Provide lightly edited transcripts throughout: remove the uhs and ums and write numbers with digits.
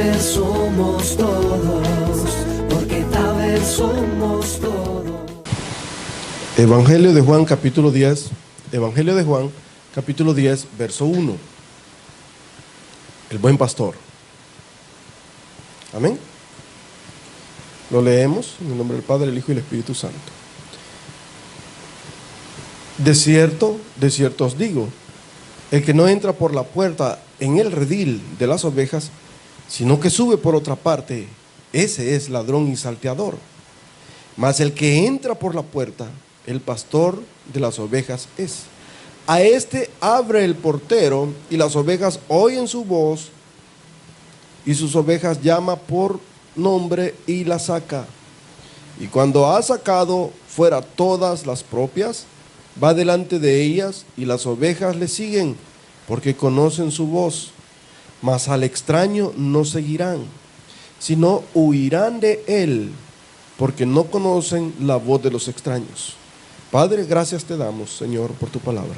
Taber somos todos, porque Taber somos todos. Evangelio de Juan, capítulo 10. Evangelio de Juan, capítulo 10, verso 1. El buen pastor. Amén. Lo leemos en el nombre del Padre, el Hijo y el Espíritu Santo. De cierto os digo, el que no entra por la puerta en el redil de las ovejas, sino que sube por otra parte, ese es ladrón y salteador. Mas el que entra por la puerta, el pastor de las ovejas es. A este abre el portero, y las ovejas oyen su voz, y sus ovejas llama por nombre y las saca. Y cuando ha sacado fuera todas las propias, va delante de ellas, y las ovejas le siguen, porque conocen su voz. Mas al extraño no seguirán, sino huirán de él, porque no conocen la voz de los extraños. Padre, gracias te damos, Señor, por tu palabra.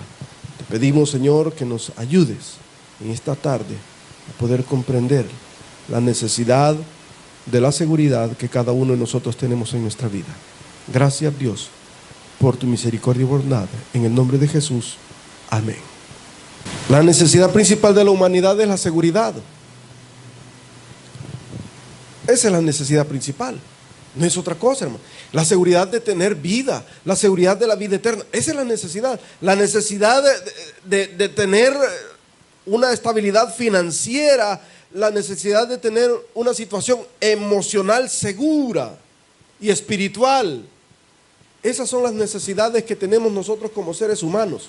Te pedimos, Señor, que nos ayudes en esta tarde a poder comprender la necesidad de la seguridad que cada uno de nosotros tenemos en nuestra vida. Gracias, Dios, por tu misericordia y bondad. En el nombre de Jesús. Amén. La necesidad principal de la humanidad es la seguridad. Esa es la necesidad principal. No es otra cosa, hermano. La seguridad de tener vida, la seguridad de la vida eterna. Esa es la necesidad. La necesidad de tener una estabilidad financiera, la necesidad de tener una situación emocional segura y espiritual. Esas son las necesidades que tenemos nosotros como seres humanos.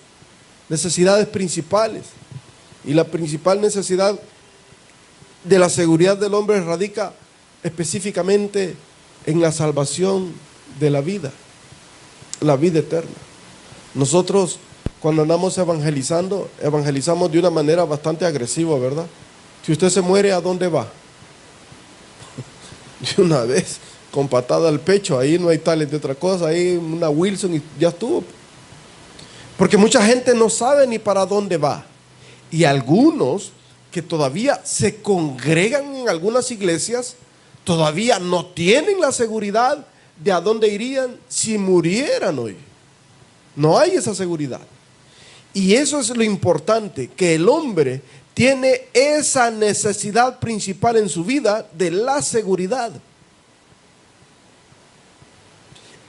Necesidades principales. Y la principal necesidad de la seguridad del hombre radica específicamente en la salvación de la vida eterna. Nosotros, cuando andamos evangelizando, evangelizamos de una manera bastante agresiva, ¿verdad? Si usted se muere, ¿a dónde va? De una vez, con patada al pecho, ahí no hay tales de otra cosa, ahí una Wilson y ya estuvo. Porque mucha gente no sabe ni para dónde va. Y algunos que todavía se congregan en algunas iglesias, todavía no tienen la seguridad de a dónde irían si murieran hoy. No hay esa seguridad. Y eso es lo importante, que el hombre tiene esa necesidad principal en su vida de la seguridad.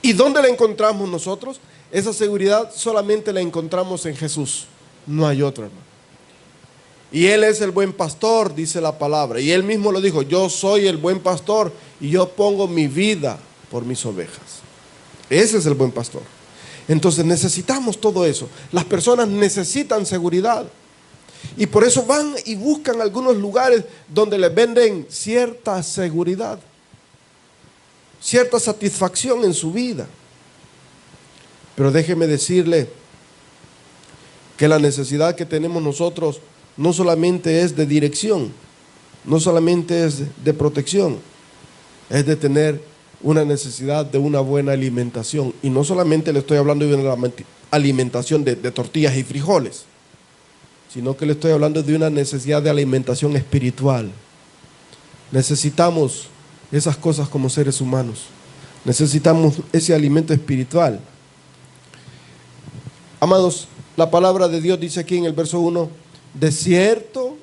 ¿Y dónde la encontramos nosotros? Esa seguridad solamente la encontramos en Jesús. No hay otro, hermano. Y Él es el buen pastor, dice la palabra. Y Él mismo lo dijo, yo soy el buen pastor y yo pongo mi vida por mis ovejas. Ese es el buen pastor. Entonces necesitamos todo eso. Las personas necesitan seguridad. Y por eso van y buscan algunos lugares donde les venden cierta seguridad, cierta satisfacción en su vida. Pero déjeme decirle que la necesidad que tenemos nosotros no solamente es de dirección, no solamente es de protección, es de tener una necesidad de una buena alimentación. Y no solamente le estoy hablando de una alimentación de tortillas y frijoles, sino que le estoy hablando de una necesidad de alimentación espiritual. Necesitamos esas cosas como seres humanos. Necesitamos ese alimento espiritual. Amados, la palabra de Dios dice aquí en el verso 1, de cierto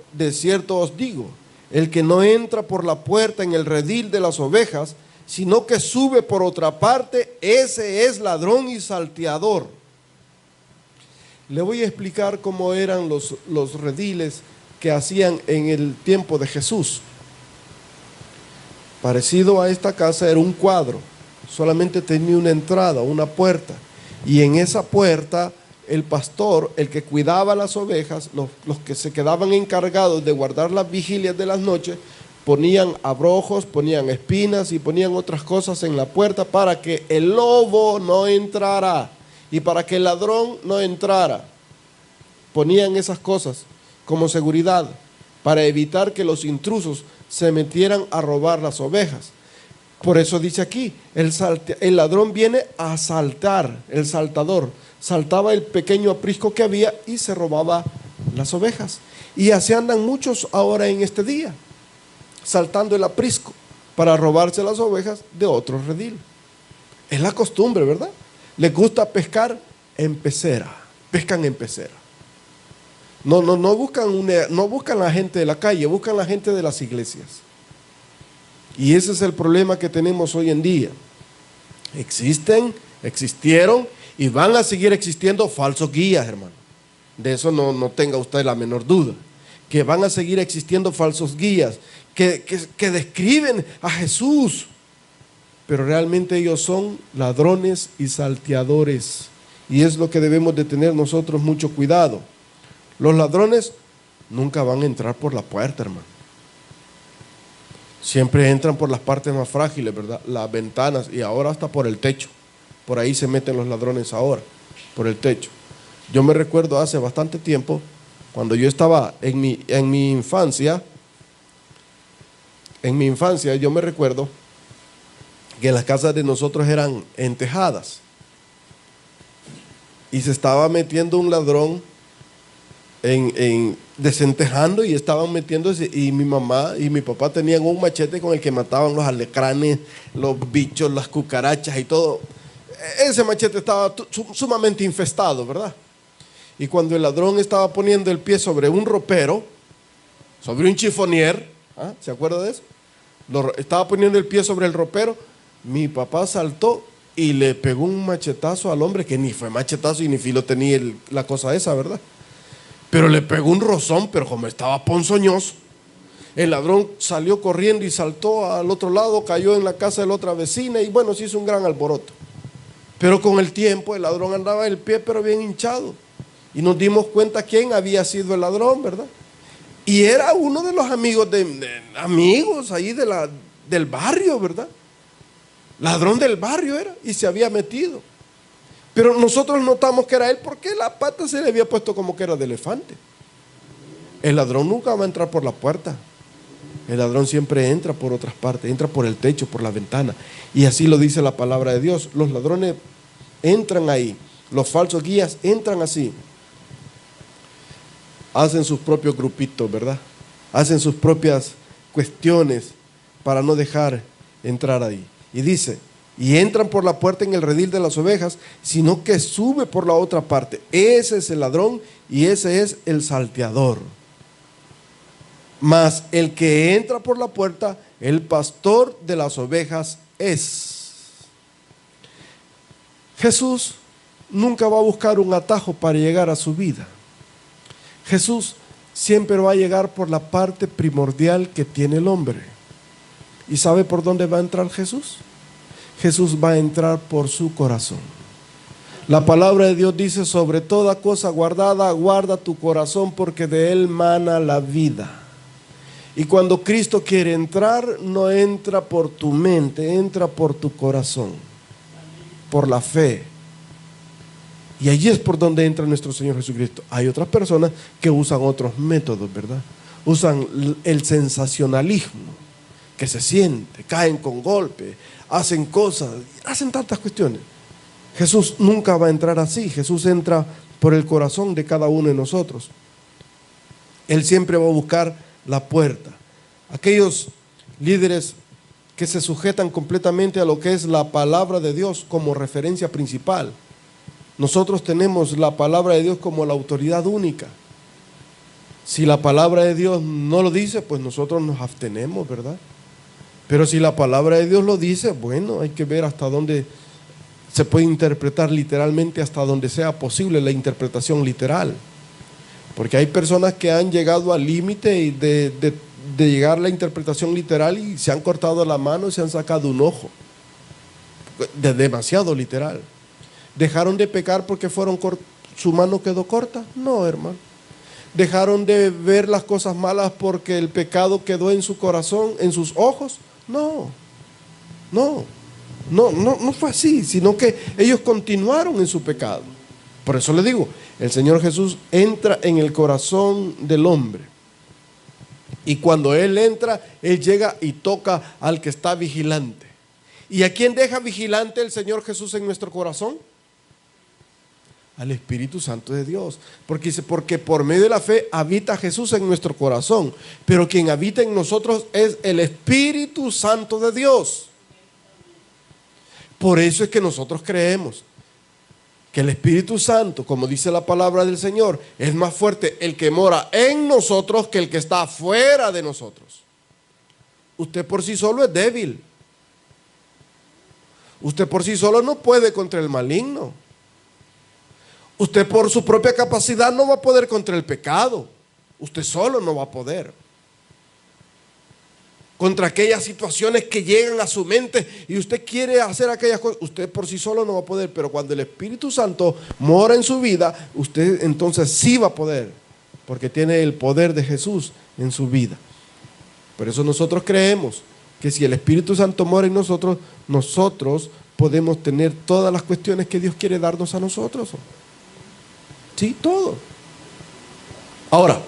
os digo, el que no entra por la puerta en el redil de las ovejas, sino que sube por otra parte, ese es ladrón y salteador. Le voy a explicar cómo eran los rediles que hacían en el tiempo de Jesús. Parecido a esta casa era un cuadro, solamente tenía una entrada, una puerta, y en esa puerta el pastor, el que cuidaba las ovejas, los que se quedaban encargados de guardar las vigilias de las noches, ponían abrojos, ponían espinas y ponían otras cosas en la puerta para que el lobo no entrara y para que el ladrón no entrara. Ponían esas cosas como seguridad para evitar que los intrusos se metieran a robar las ovejas. Por eso dice aquí, el ladrón viene a asaltar, el saltador. Saltaba el pequeño aprisco que había y se robaba las ovejas. Y así andan muchos ahora en este día. saltando el aprisco para robarse las ovejas de otro redil. Es la costumbre, ¿verdad? Les gusta pescar en pecera, pescan en pecera. No buscan la gente de la calle, buscan la gente de las iglesias. Y ese es el problema que tenemos hoy en día. Existieron y van a seguir existiendo falsos guías, hermano. De eso no tenga usted la menor duda. Que van a seguir existiendo falsos guías que describen a Jesús, pero realmente ellos son ladrones y salteadores. Y es lo que debemos de tener nosotros mucho cuidado. Los ladrones nunca van a entrar por la puerta, hermano. Siempre entran por las partes más frágiles, ¿verdad? Las ventanas y ahora hasta por el techo. Por ahí se meten los ladrones ahora, por el techo. Yo me recuerdo hace bastante tiempo, cuando yo estaba en mi infancia, yo me recuerdo que las casas de nosotros eran entejadas. Y se estaba metiendo un ladrón desentejando y estaban metiéndose, y mi mamá y mi papá tenían un machete con el que mataban los alacranes, los bichos, las cucarachas y todo. Ese machete estaba sumamente infestado, ¿verdad? Y cuando el ladrón estaba poniendo el pie sobre un ropero, sobre un chifonier, ¿ah? ¿Se acuerda de eso? Estaba poniendo el pie sobre el ropero, mi papá saltó y le pegó un machetazo al hombre, que ni fue machetazo y ni filo tenía la cosa esa, ¿verdad? Pero le pegó un rozón, pero como estaba ponzoñoso, el ladrón salió corriendo y saltó al otro lado, cayó en la casa de la otra vecina y bueno, se hizo un gran alboroto. Pero con el tiempo el ladrón andaba el pie pero bien hinchado y nos dimos cuenta quién había sido el ladrón, ¿verdad? Y era uno de los amigos amigos ahí del barrio, ¿verdad? Ladrón del barrio era y se había metido. Pero nosotros notamos que era él porque la pata se le había puesto como que era de elefante. El ladrón nunca va a entrar por la puerta. El ladrón siempre entra por otras partes, entra por el techo, por la ventana. Y así lo dice la palabra de Dios. Los ladrones entran ahí, los falsos guías entran así. Hacen sus propios grupitos, ¿verdad? Hacen sus propias cuestiones para no dejar entrar ahí. Y dice, y entran por la puerta en el redil de las ovejas, sino que sube por la otra parte. Ese es el ladrón y ese es el salteador. Mas el que entra por la puerta, el pastor de las ovejas es. Jesús nunca va a buscar un atajo para llegar a su vida. Jesús siempre va a llegar por la parte primordial que tiene el hombre. ¿Y sabe por dónde va a entrar Jesús? Jesús va a entrar por su corazón. La palabra de Dios dice, sobre toda cosa guardada, guarda tu corazón porque de él mana la vida. Y cuando Cristo quiere entrar, no entra por tu mente, entra por tu corazón, por la fe. Y allí es por donde entra nuestro Señor Jesucristo. Hay otras personas que usan otros métodos, ¿verdad? Usan el sensacionalismo, que se siente, caen con golpe, hacen cosas, hacen tantas cuestiones. Jesús nunca va a entrar así. Jesús entra por el corazón de cada uno de nosotros. Él siempre va a buscar la puerta. Aquellos líderes que se sujetan completamente a lo que es la palabra de Dios como referencia principal. Nosotros tenemos la palabra de Dios como la autoridad única. Si la palabra de Dios no lo dice, pues nosotros nos abstenemos, ¿verdad? Pero si la palabra de Dios lo dice, bueno, hay que ver hasta dónde se puede interpretar literalmente, hasta donde sea posible la interpretación literal. Porque hay personas que han llegado al límite de llegar a la interpretación literal y se han cortado la mano y se han sacado un ojo. Demasiado literal. ¿Dejaron de pecar porque su mano quedó corta? No, hermano. ¿Dejaron de ver las cosas malas porque el pecado quedó en su corazón, en sus ojos? No fue así, sino que ellos continuaron en su pecado. Por eso le digo, el Señor Jesús entra en el corazón del hombre. Y cuando Él entra, Él llega y toca al que está vigilante. ¿Y a quién deja vigilante el Señor Jesús en nuestro corazón? Al Espíritu Santo de Dios. Porque dice, porque por medio de la fe habita Jesús en nuestro corazón, pero quien habita en nosotros es el Espíritu Santo de Dios. Por eso es que nosotros creemos que el Espíritu Santo, como dice la palabra del Señor, es más fuerte el que mora en nosotros que el que está fuera de nosotros. Usted por sí solo es débil. Usted por sí solo no puede contra el maligno. Usted por su propia capacidad no va a poder contra el pecado. Usted solo no va a poder. Contra aquellas situaciones que llegan a su mente y usted quiere hacer aquellas cosas, usted por sí solo no va a poder, pero cuando el Espíritu Santo mora en su vida, usted entonces sí va a poder, porque tiene el poder de Jesús en su vida. Por eso nosotros creemos que si el Espíritu Santo mora en nosotros, nosotros podemos tener todas las cuestiones que Dios quiere darnos a nosotros. Sí, todo. Ahora,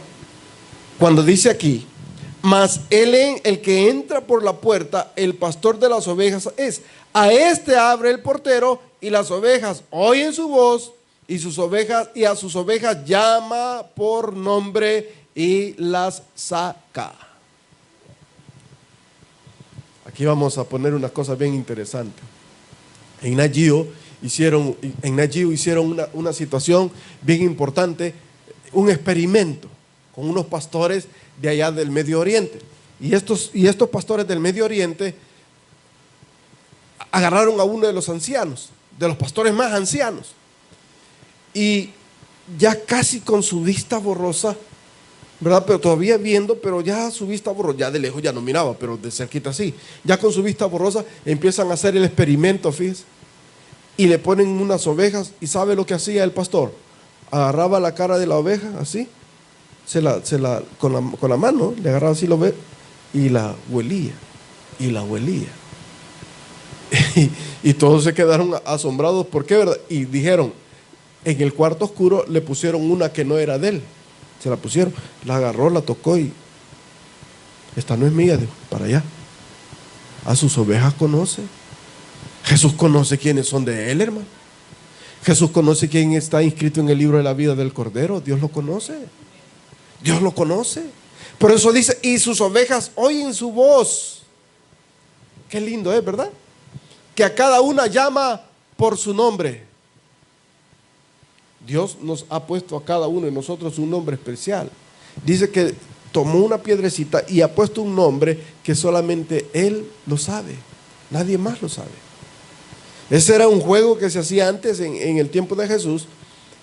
cuando dice aquí, mas el que entra por la puerta, el pastor de las ovejas es. A este abre el portero y las ovejas oyen su voz y a sus ovejas llama por nombre y las saca. Aquí vamos a poner una cosa bien interesante. En Nagio hicieron una situación bien importante, un experimento con unos pastores de allá del Medio Oriente. Y estos pastores del Medio Oriente agarraron a uno de los ancianos, de los pastores más ancianos, y ya casi con su vista borrosa, ¿verdad? Pero todavía viendo, pero ya su vista borrosa, ya de lejos ya no miraba, pero de cerquita sí, ya con su vista borrosa empiezan a hacer el experimento, fíjese, y le ponen unas ovejas. ¿Y sabe lo que hacía el pastor? Agarraba la cara de la oveja así, con la mano le agarraba así, lo ve, y la huelía, y la huelía. Y todos se quedaron asombrados. ¿Por qué, verdad? Y dijeron, en el cuarto oscuro le pusieron una que no era de él. Se la pusieron, la agarró, la tocó y esta no es mía, dijo, para allá. A sus ovejas conoce. Jesús conoce quiénes son de él, hermano. Jesús conoce quién está inscrito en el libro de la vida del Cordero. Dios lo conoce. Dios lo conoce. Por eso dice, y sus ovejas oyen su voz. Qué lindo es, ¿verdad? Que a cada una llama por su nombre. Dios nos ha puesto a cada uno de nosotros un nombre especial. Dice que tomó una piedrecita y ha puesto un nombre que solamente Él lo sabe. Nadie más lo sabe. Ese era un juego que se hacía antes en el tiempo de Jesús.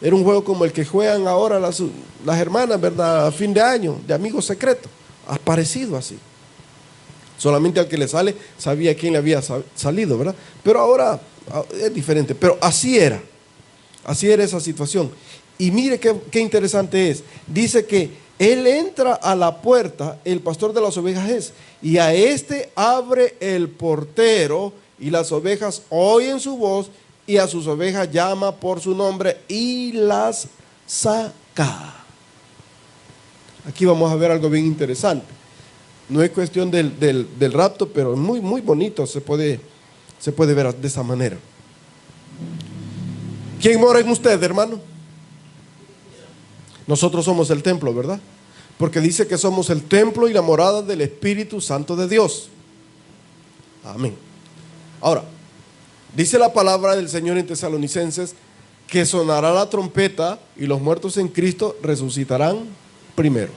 Era un juego como el que juegan ahora las hermanas, ¿verdad? A fin de año, de amigos secretos. Ha parecido así. Solamente al que le sale sabía quién le había salido, ¿verdad? Pero ahora es diferente. Pero así era esa situación. Y mire qué interesante es. Dice que Él entra a la puerta, el pastor de las ovejas es, y a este abre el portero, y las ovejas oyen su voz, y a sus ovejas llama por su nombre y las saca. Aquí vamos a ver algo bien interesante. No es cuestión del rapto, pero muy, muy bonito, se puede ver de esa manera. ¿Quién mora en usted, hermano? Nosotros somos el templo, ¿verdad? Porque dice que somos el templo y la morada del Espíritu Santo de Dios. Amén. Ahora, dice la palabra del Señor en Tesalonicenses que sonará la trompeta y los muertos en Cristo resucitarán primero.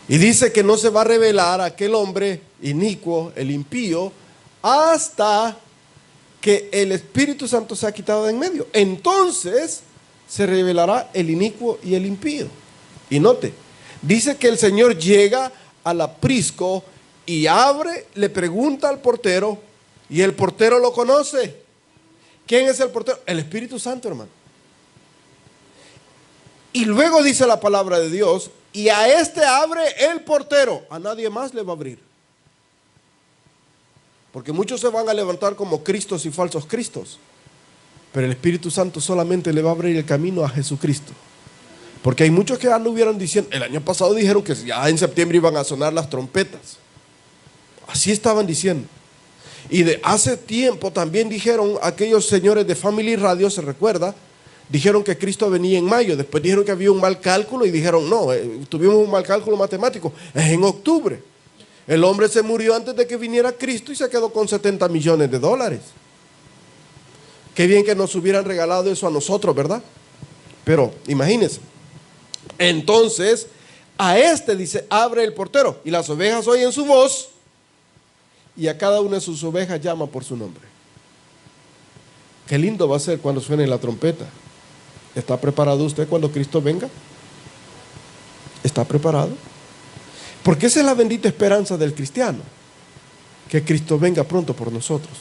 Y dice que no se va a revelar aquel hombre inicuo, el impío, hasta que el Espíritu Santo se ha quitado de en medio. Entonces se revelará el inicuo y el impío. Y note, dice que el Señor llega al aprisco y abre, le pregunta al portero, y el portero lo conoce. ¿Quién es el portero? El Espíritu Santo, hermano. Y luego dice la palabra de Dios, y a este abre el portero, a nadie más le va a abrir. Porque muchos se van a levantar como cristos y falsos cristos, pero el Espíritu Santo solamente le va a abrir el camino a Jesucristo. Porque hay muchos que anduvieron diciendo, el año pasado dijeron que ya en septiembre iban a sonar las trompetas. Así estaban diciendo. Y de hace tiempo también dijeron aquellos señores de Family Radio, se recuerda, Dijeron que Cristo venía en mayo, después dijeron que había un mal cálculo y dijeron, no, tuvimos un mal cálculo matemático, es en octubre. El hombre se murió antes de que viniera Cristo y se quedó con $70 millones. Qué bien que nos hubieran regalado eso a nosotros, ¿verdad? Pero imagínense. Entonces, a este dice, abre el portero, y las ovejas oyen su voz, y a cada una de sus ovejas llama por su nombre. Qué lindo va a ser cuando suene la trompeta. ¿Está preparado usted cuando Cristo venga? ¿Está preparado? Porque esa es la bendita esperanza del cristiano, que Cristo venga pronto por nosotros.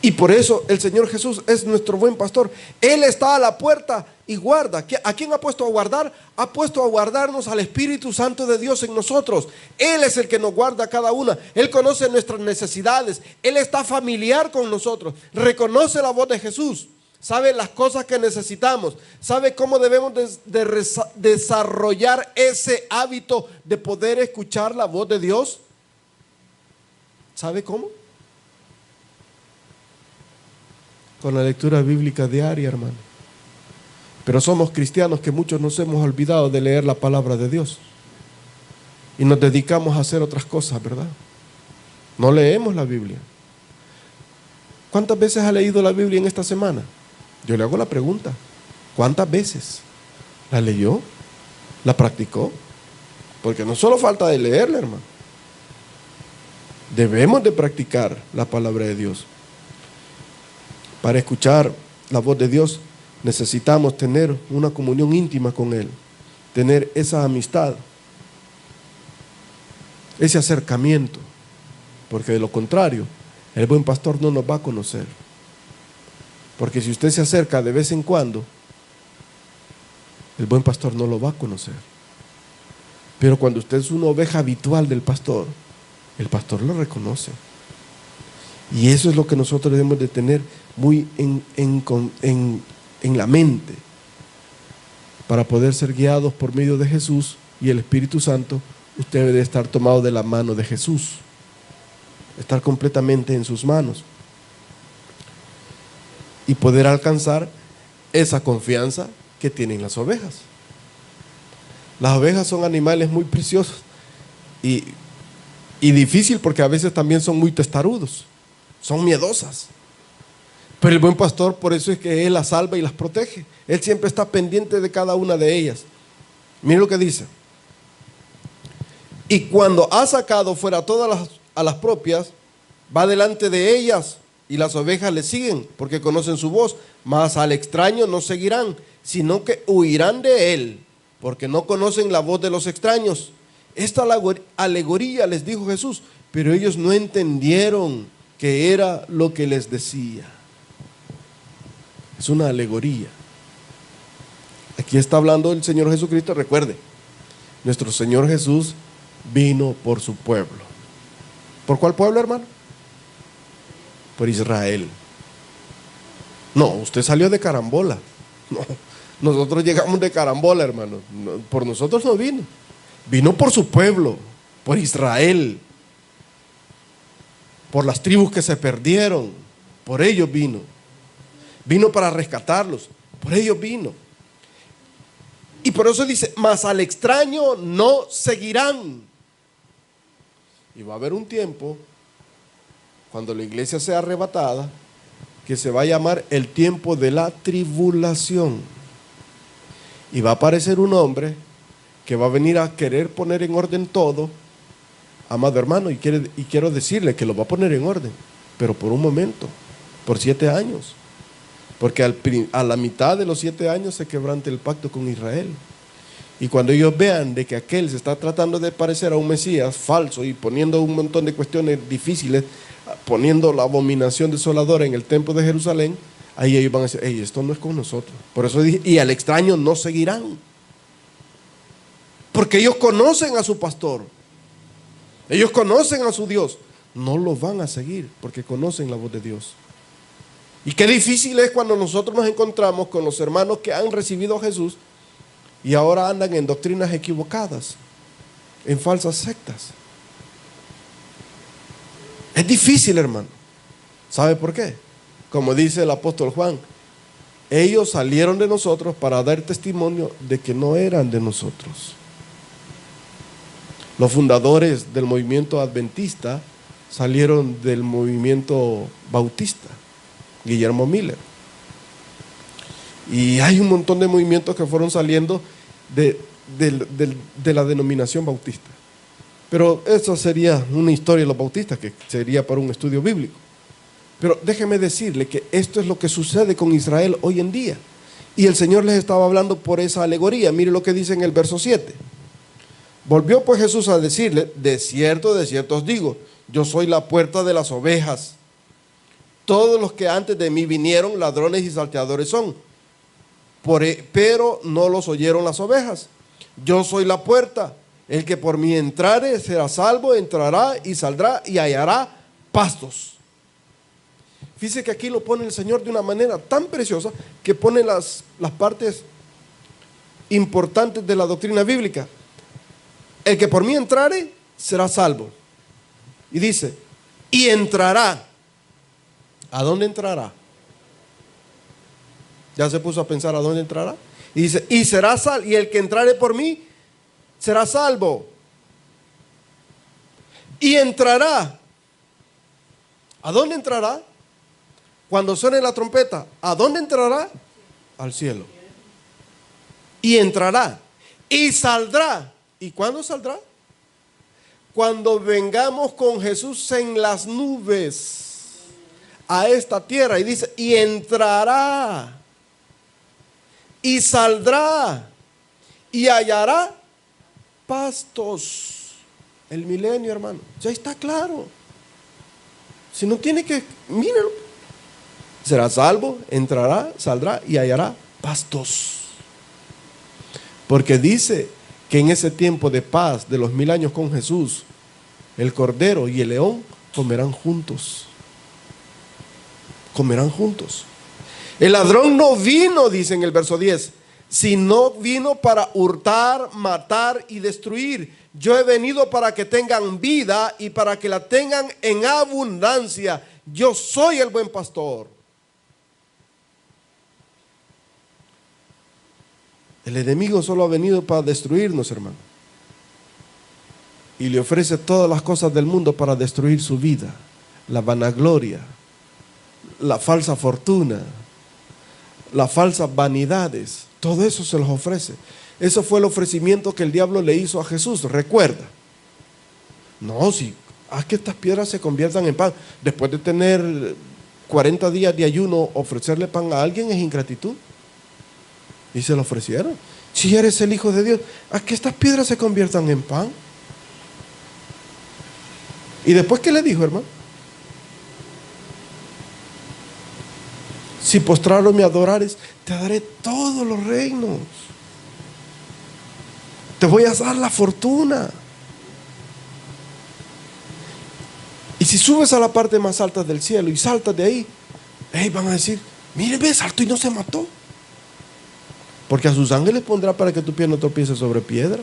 Y por eso el Señor Jesús es nuestro buen pastor. Él está a la puerta y guarda. ¿A quién ha puesto a guardar? Ha puesto a guardarnos al Espíritu Santo de Dios en nosotros. Él es el que nos guarda cada una. Él conoce nuestras necesidades. Él está familiar con nosotros. Reconoce la voz de Jesús. Sabe las cosas que necesitamos. Sabe cómo debemos desarrollar ese hábito de poder escuchar la voz de Dios. ¿Sabe cómo? Con la lectura bíblica diaria, hermano. Pero somos cristianos que muchos nos hemos olvidado de leer la palabra de Dios. Y nos dedicamos a hacer otras cosas, ¿verdad? No leemos la Biblia. ¿Cuántas veces ha leído la Biblia en esta semana? Yo le hago la pregunta. ¿Cuántas veces? ¿La leyó? ¿La practicó? Porque no solo falta de leerla, hermano. Debemos de practicar la palabra de Dios. Para escuchar la voz de Dios necesitamos tener una comunión íntima con Él, tener esa amistad, ese acercamiento, porque de lo contrario, el buen pastor no nos va a conocer. Porque si usted se acerca de vez en cuando, el buen pastor no lo va a conocer. Pero cuando usted es una oveja habitual del pastor, el pastor lo reconoce. Y eso es lo que nosotros debemos de tener muy en la mente, para poder ser guiados por medio de Jesús y el Espíritu Santo. Usted debe de estar tomado de la mano de Jesús, estar completamente en sus manos y poder alcanzar esa confianza que tienen las ovejas. Las ovejas son animales muy preciosos y difícil, porque a veces también son muy testarudos, son miedosas. Pero el buen pastor, por eso es que Él las salva y las protege. Él siempre está pendiente de cada una de ellas. Mire lo que dice. Y cuando ha sacado fuera todas a las propias, va delante de ellas, y las ovejas le siguen, porque conocen su voz. Mas al extraño no seguirán, sino que huirán de él, porque no conocen la voz de los extraños. Esta alegoría les dijo Jesús, pero ellos no entendieron que era lo que les decía. Es una alegoría. Aquí está hablando el Señor Jesucristo. Recuerde, nuestro Señor Jesús vino por su pueblo. ¿Por cuál pueblo, hermano? Por Israel. No, usted salió de carambola. No, nosotros llegamos de carambola, hermano. No, por nosotros no vino. Vino por su pueblo, por Israel, por las tribus que se perdieron. Por ellos vino. Vino para rescatarlos. Por ellos vino. Y por eso dice, mas al extraño no seguirán. Y va a haber un tiempo, cuando la iglesia sea arrebatada, que se va a llamar el tiempo de la tribulación. Y va a aparecer un hombre que va a venir a querer poner en orden todo, amado hermano, y quiero decirle que lo va a poner en orden, pero por un momento, por 7 años. Porque a la mitad de los 7 años se quebranta el pacto con Israel. Y cuando ellos vean de que aquel se está tratando de parecer a un Mesías falso y poniendo un montón de cuestiones difíciles, poniendo la abominación desoladora en el templo de Jerusalén, ahí ellos van a decir, hey, esto no es con nosotros. Por eso dije, y al extraño no seguirán. Porque ellos conocen a su pastor. Ellos conocen a su Dios. No lo van a seguir porque conocen la voz de Dios. Y qué difícil es cuando nosotros nos encontramos con los hermanos que han recibido a Jesús y ahora andan en doctrinas equivocadas, en falsas sectas. Es difícil, hermano. ¿Sabe por qué? Como dice el apóstol Juan, ellos salieron de nosotros para dar testimonio de que no eran de nosotros. Los fundadores del movimiento adventista salieron del movimiento bautista, Guillermo Miller. Y hay un montón de movimientos que fueron saliendo de la denominación bautista. Pero eso sería una historia de los bautistas, que sería para un estudio bíblico. Pero déjeme decirle que esto es lo que sucede con Israel hoy en día. Y el Señor les estaba hablando por esa alegoría. Mire lo que dice en el verso 7. Volvió pues Jesús a decirle: de cierto os digo, yo soy la puerta de las ovejas. Todos los que antes de mí vinieron, ladrones y salteadores son, pero no los oyeron las ovejas. Yo soy la puerta. El que por mí entrare será salvo, entrará y saldrá y hallará pastos. Fíjese que aquí lo pone el Señor de una manera tan preciosa que pone las partes importantes de la doctrina bíblica. El que por mí entrare será salvo. Y dice, y entrará. ¿A dónde entrará? ¿Ya se puso a pensar a dónde entrará? Y dice, y será salvo. Y el que entrare por mí será salvo. Y entrará. ¿A dónde entrará? Cuando suene la trompeta, ¿a dónde entrará? Al cielo. Y entrará. Y saldrá. ¿Y cuándo saldrá? Cuando vengamos con Jesús en las nubes a esta tierra. Y dice, y entrará. Y saldrá. Y hallará pastos. El milenio, hermano. Ya está claro. Si no tiene que, mírenlo. Será salvo, entrará, saldrá y hallará pastos. Porque dice que en ese tiempo de paz de los 1000 años con Jesús, el cordero y el león comerán juntos. Comerán juntos. El ladrón no vino, dice en el verso 10, sino vino para hurtar, matar y destruir. Yo he venido para que tengan vida y para que la tengan en abundancia. Yo soy el buen pastor. El enemigo solo ha venido para destruirnos, hermano. Y le ofrece todas las cosas del mundo para destruir su vida. La vanagloria, la falsa fortuna, las falsas vanidades. Todo eso se los ofrece. Eso fue el ofrecimiento que el diablo le hizo a Jesús. Recuerda. No, si haz que estas piedras se conviertan en pan. Después de tener 40 días de ayuno, ofrecerle pan a alguien es ingratitud. Y se lo ofrecieron. Si eres el Hijo de Dios, haz que estas piedras se conviertan en pan. ¿Y después qué le dijo, hermano? Si postrado me adorares, te daré todos los reinos. Te voy a dar la fortuna. Y si subes a la parte más alta del cielo y saltas de ahí, van a decir, mire, ve, saltó y no se mató. Porque a sus ángeles pondrá para que tu pie no tropiece sobre piedra.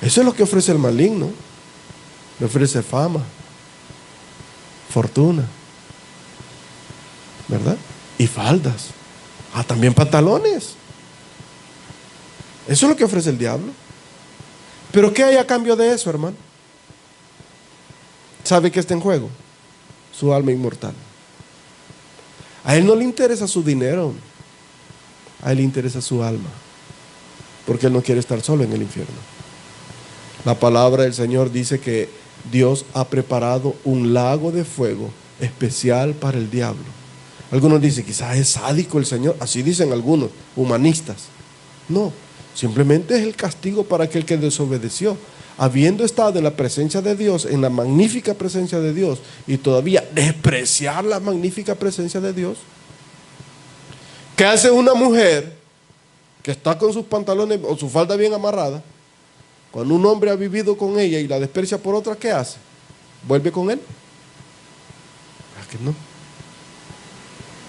Eso es lo que ofrece el maligno. Le ofrece fama, fortuna, ¿verdad? Y faldas. También pantalones. Eso es lo que ofrece el diablo. Pero ¿qué hay a cambio de eso, hermano? ¿Sabe qué está en juego? Su alma inmortal. A él no le interesa su dinero, a él le interesa su alma, porque él no quiere estar solo en el infierno. La palabra del Señor dice que Dios ha preparado un lago de fuego especial para el diablo. Algunos dicen, quizás es sádico el Señor, así dicen algunos humanistas. No, simplemente es el castigo para aquel que desobedeció. Habiendo estado en la presencia de Dios, en la magnífica presencia de Dios, y todavía despreciar la magnífica presencia de Dios. ¿Qué hace una mujer que está con sus pantalones o su falda bien amarrada? Cuando un hombre ha vivido con ella y la desprecia por otra, ¿qué hace? ¿Vuelve con él? ¿A que no?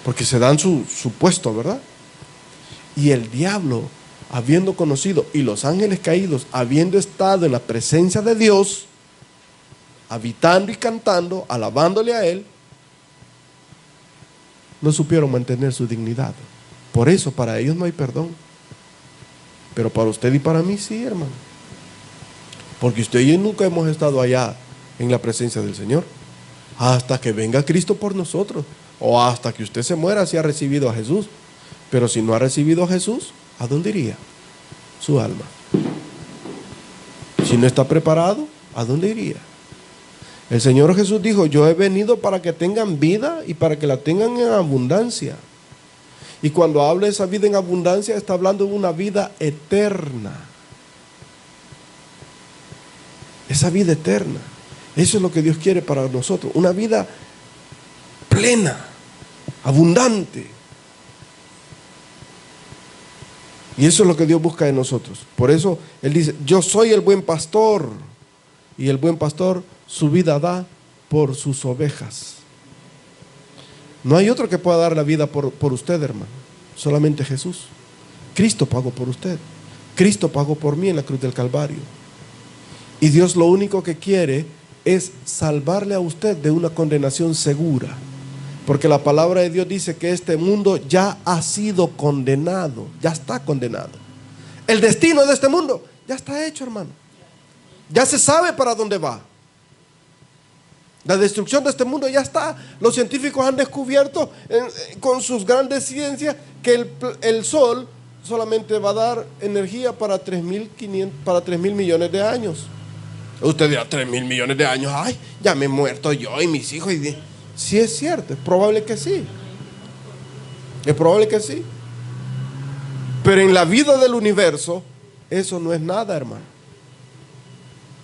Porque se dan su puesto, ¿verdad? Y el diablo, habiendo conocido, y los ángeles caídos, habiendo estado en la presencia de Dios, habitando y cantando, alabándole a Él, no supieron mantener su dignidad. Por eso para ellos no hay perdón. Pero para usted y para mí sí, hermano. Porque usted y yo nunca hemos estado allá en la presencia del Señor. Hasta que venga Cristo por nosotros. O hasta que usted se muera si ha recibido a Jesús. Pero si no ha recibido a Jesús, ¿a dónde iría? Su alma. Si no está preparado, ¿a dónde iría? El Señor Jesús dijo, yo he venido para que tengan vida y para que la tengan en abundancia. Y cuando habla de esa vida en abundancia, está hablando de una vida eterna. Esa vida eterna. Eso es lo que Dios quiere para nosotros. Una vida plena, abundante. Y eso es lo que Dios busca de nosotros. Por eso Él dice, yo soy el buen pastor. Y el buen pastor su vida da por sus ovejas. No hay otro que pueda dar la vida por usted, hermano. Solamente Jesús. Cristo pagó por usted. Cristo pagó por mí en la cruz del Calvario. Y Dios lo único que quiere es salvarle a usted de una condenación segura. Porque la palabra de Dios dice que este mundo ya ha sido condenado. Ya está condenado. El destino de este mundo ya está hecho, hermano. Ya se sabe para dónde va. La destrucción de este mundo ya está. Los científicos han descubierto con sus grandes ciencias que el sol solamente va a dar energía para 3.000 millones de años. Usted dirá, 3.000 millones de años, ay, ya me he muerto yo y mis hijos. Sí, es cierto, es probable que sí. Es probable que sí. Pero en la vida del universo, eso no es nada, hermano.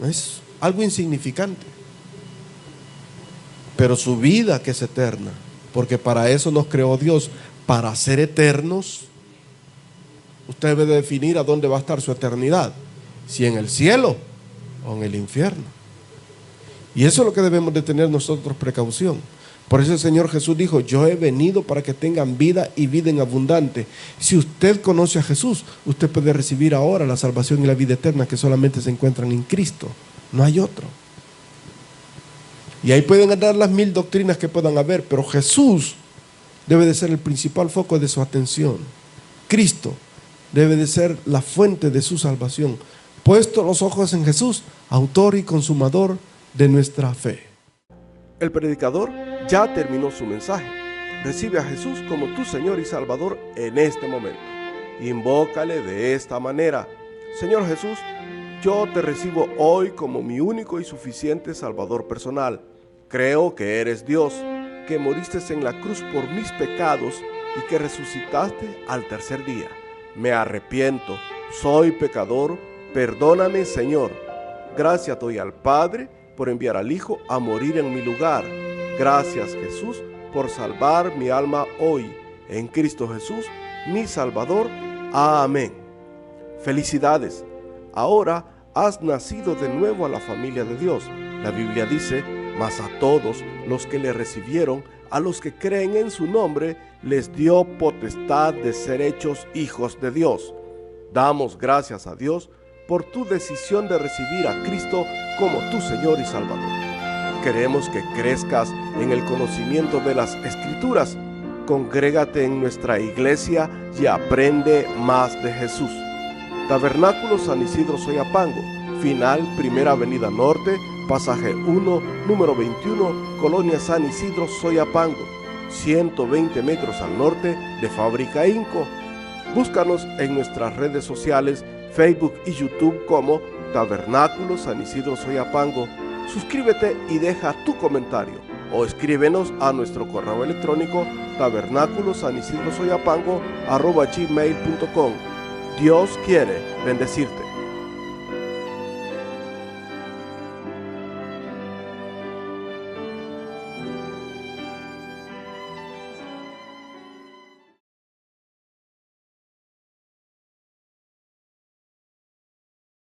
Es algo insignificante. Pero su vida que es eterna, porque para eso nos creó Dios, para ser eternos. Usted debe definir a dónde va a estar su eternidad, si en el cielo o en el infierno. Y eso es lo que debemos de tener nosotros precaución. Por eso el Señor Jesús dijo, yo he venido para que tengan vida y vida en abundante. Si usted conoce a Jesús, usted puede recibir ahora la salvación y la vida eterna que solamente se encuentran en Cristo. No hay otro. Y ahí pueden andar las 1000 doctrinas que puedan haber, pero Jesús debe de ser el principal foco de su atención. Cristo debe de ser la fuente de su salvación. Puesto los ojos en Jesús, autor y consumador de nuestra fe. El predicador ya terminó su mensaje. Recibe a Jesús como tu Señor y Salvador en este momento. Invócale de esta manera: Señor Jesús, yo te recibo hoy como mi único y suficiente Salvador personal. Creo que eres Dios, que moriste en la cruz por mis pecados y que resucitaste al tercer día. Me arrepiento, soy pecador, perdóname, Señor. Gracias doy al Padre por enviar al Hijo a morir en mi lugar. Gracias, Jesús, por salvar mi alma hoy. En Cristo Jesús, mi Salvador. Amén. Felicidades. Ahora has nacido de nuevo a la familia de Dios. La Biblia dice, mas a todos los que le recibieron, a los que creen en su nombre, les dio potestad de ser hechos hijos de Dios. Damos gracias a Dios por tu decisión de recibir a Cristo como tu Señor y Salvador. Queremos que crezcas en el conocimiento de las Escrituras. Congrégate en nuestra iglesia y aprende más de Jesús. Tabernáculo San Isidro Soyapango, final Primera Avenida Norte, pasaje 1, número 21, Colonia San Isidro Soyapango, 120 metros al norte de Fábrica Inco. Búscanos en nuestras redes sociales, Facebook y YouTube como Tabernáculo San Isidro Soyapango. Suscríbete y deja tu comentario o escríbenos a nuestro correo electrónico tabernáculosanisidrosoyapango@gmail.com. Dios quiere bendecirte.